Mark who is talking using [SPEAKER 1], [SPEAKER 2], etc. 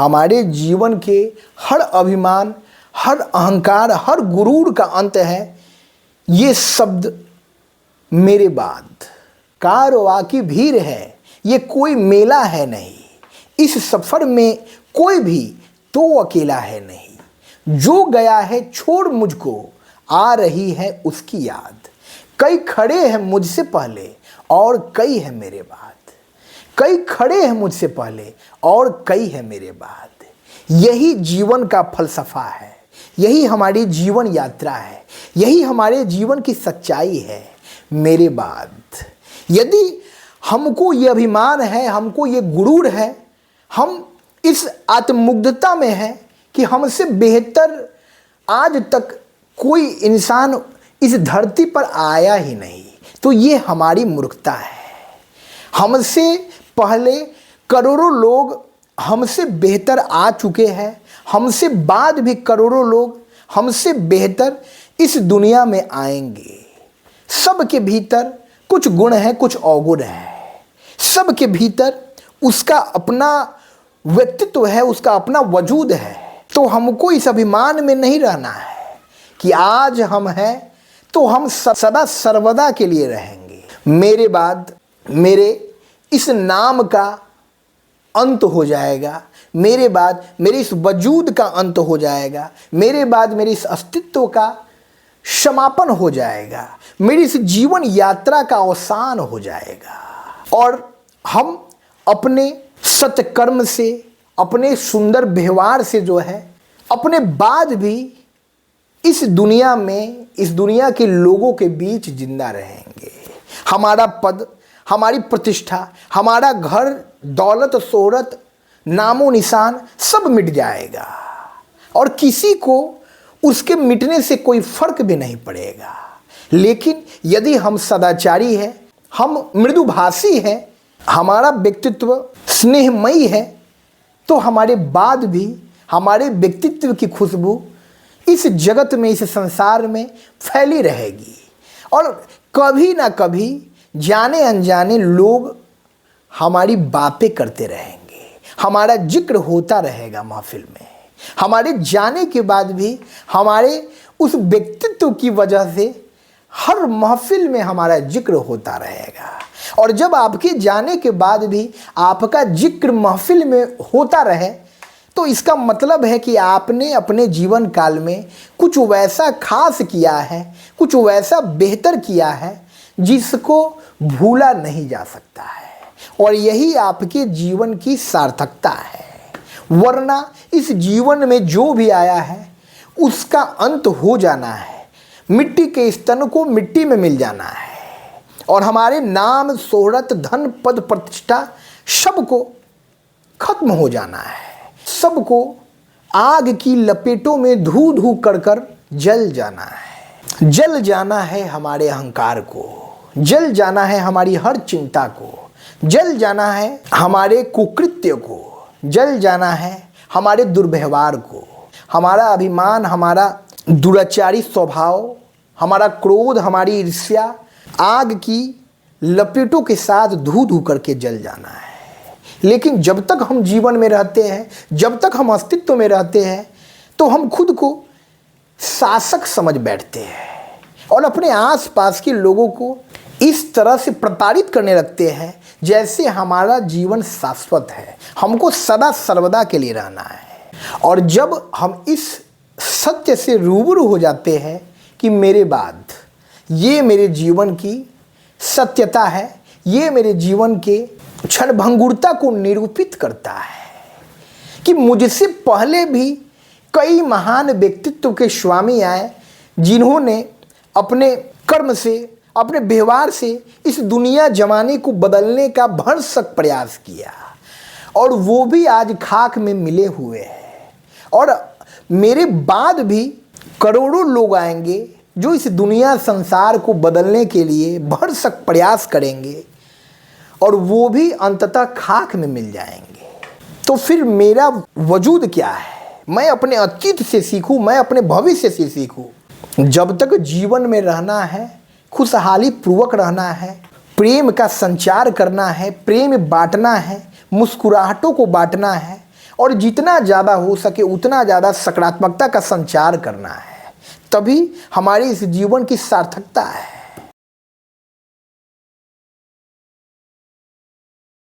[SPEAKER 1] हमारे जीवन के हर अभिमान, हर अहंकार, हर गुरूर का अंत है ये शब्द मेरे बाद। कारवां की भीड़ है, ये कोई मेला है नहीं। इस सफर में कोई भी तो अकेला है नहीं। जो गया है छोड़ मुझको, आ रही है उसकी याद। कई खड़े हैं मुझसे पहले और कई है मेरे बाद। कई खड़े हैं मुझसे पहले और कई है मेरे बाद। यही जीवन का फलसफा है, यही हमारी जीवन यात्रा है, यही हमारे जीवन की सच्चाई है। मेरे बाद यदि हमको ये अभिमान है, हमको ये गुरूर है, हम इस आत्ममुग्धता में हैं कि हमसे बेहतर आज तक कोई इंसान इस धरती पर आया ही नहीं, तो ये हमारी मूर्खता है। हमसे पहले करोड़ों लोग हमसे बेहतर आ चुके हैं, हमसे बाद भी करोड़ों लोग हमसे बेहतर इस दुनिया में आएंगे। सबके भीतर कुछ गुण है, कुछ अवगुण है। सबके भीतर उसका अपना व्यक्तित्व है, उसका अपना वजूद है। तो हमको इस अभिमान में नहीं रहना है कि आज हम हैं तो हम सदा सर्वदा के लिए रहेंगे। मेरे बाद मेरे इस नाम का अंत हो जाएगा, मेरे बाद मेरे इस वजूद का अंत हो जाएगा, मेरे बाद मेरे इस अस्तित्व का समापन हो जाएगा, मेरी इस जीवन यात्रा का अवसान हो जाएगा। और हम अपने सत्कर्म से, अपने सुंदर व्यवहार से जो है, अपने बाद भी इस दुनिया में, इस दुनिया के लोगों के बीच जिंदा रहेंगे। हमारा पद, हमारी प्रतिष्ठा, हमारा घर, दौलत, शोहरत, नामो निशान सब मिट जाएगा और किसी को उसके मिटने से कोई फर्क भी नहीं पड़ेगा। लेकिन यदि हम सदाचारी हैं, हम मृदुभाषी हैं, हमारा व्यक्तित्व स्नेहमयी है, तो हमारे बाद भी हमारे व्यक्तित्व की खुशबू इस जगत में, इस संसार में फैली रहेगी। और कभी ना कभी जाने अनजाने लोग हमारी बातें करते रहेंगे, हमारा जिक्र होता रहेगा महफिल में। हमारे जाने के बाद भी हमारे उस व्यक्तित्व की वजह से हर महफिल में हमारा जिक्र होता रहेगा। और जब आपके जाने के बाद भी आपका जिक्र महफिल में होता रहे, तो इसका मतलब है कि आपने अपने जीवन काल में कुछ वैसा खास किया है, कुछ वैसा बेहतर किया है जिसको भूला नहीं जा सकता है। और यही आपके जीवन की सार्थकता है। वरना इस जीवन में जो भी आया है उसका अंत हो जाना है, मिट्टी के स्तन को मिट्टी में मिल जाना है। और हमारे नाम, शोहरत, धन, पद, प्रतिष्ठा सबको खत्म हो जाना है। सबको आग की लपेटों में धू धू कर कर जल जाना है। जल जाना है हमारे अहंकार को, जल जाना है हमारी हर चिंता को, जल जाना है हमारे कुकृत्य को, जल जाना है हमारे दुर्व्यवहार को, हमारा अभिमान, हमारा दुराचारी स्वभाव, हमारा क्रोध, हमारी ईर्ष्या आग की लपेटों के साथ धू धू करके जल जाना है। लेकिन जब तक हम जीवन में रहते हैं, जब तक हम अस्तित्व में रहते हैं, तो हम खुद को शासक समझ बैठते हैं और अपने आसपास के लोगों को इस तरह से प्रताड़ित करने लगते हैं जैसे हमारा जीवन शाश्वत है, हमको सदा सर्वदा के लिए रहना है। और जब हम इस सत्य से रूबरू हो जाते हैं कि मेरे बाद ये मेरे जीवन की सत्यता है, ये मेरे जीवन के क्षणभंगुरता को निरूपित करता है कि मुझसे पहले भी कई महान व्यक्तित्व के स्वामी आए जिन्होंने अपने कर्म से, अपने व्यवहार से इस दुनिया जमाने को बदलने का भरसक प्रयास किया और वो भी आज खाक में मिले हुए हैं। और मेरे बाद भी करोड़ों लोग आएंगे जो इस दुनिया संसार को बदलने के लिए भरसक प्रयास करेंगे और वो भी अंततः खाक में मिल जाएंगे। तो फिर मेरा वजूद क्या है? मैं अपने अतीत से सीखूं, मैं अपने भविष्य से सीखूं। जब तक जीवन में रहना है, खुशहाली पूर्वक रहना है, प्रेम का संचार करना है, प्रेम बांटना है, मुस्कुराहटों को बांटना है, और जितना ज़्यादा हो सके उतना ज़्यादा सकारात्मकता का संचार करना है, तभी हमारे इस जीवन की सार्थकता है।